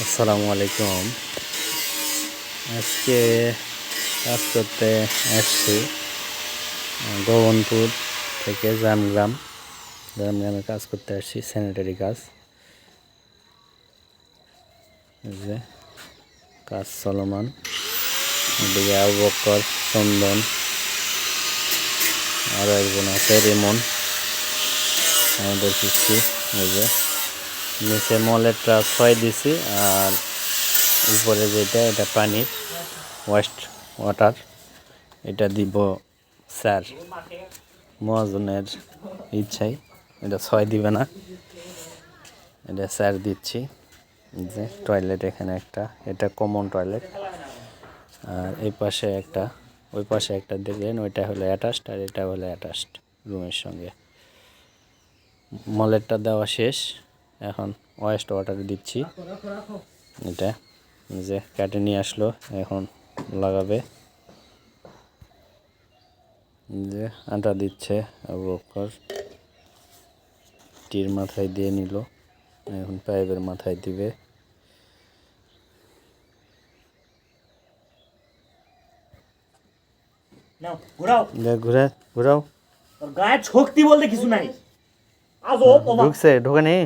আসসালামু আলাইকুম। আজকে কাজ করতে আসছি গগনপুর থেকে জামগ্রামে কাজ করতে আসছি, স্যানিটারি কাজ। এই যে কাজ চলমান। এদিকে আবু বক্কর, চন্দন, আরও একজন আছে রেমন, আমাদের পিসি। এই যে নিচে মলের ট্রাক 6 দিছি, আর উপরে যেটা এটা পানির ওয়েস্ট ওয়াটার, এটা দিব স্যার মহাজনের ইচ্ছাই। এটা 6 দিবে না, এটা স্যার দিচ্ছি। যে টয়লেট এখানে একটা, এটা কমন টয়লেট, আর এই পাশে একটা, ওই পাশে একটা দেখলেন, ওইটা হলো অ্যাটাচড, আর এটা হলো অ্যাটাচড রুমের সঙ্গে। মলেরটা দেওয়া শেষ, এখন ওয়েস্ট ওয়াটার দিচ্ছি। এটা যে কেটে নিয়ে আসলো, এখন লাগাবে। যে আটা দিচ্ছে আবু বকর, টির মাথায় দিয়ে নিল, এখন পাইপের মাথায় দিবে। ঘুরাও, গায়ে শক্তি বলতে কিছু নাই। ঢুকছে, ঢোকে নেই।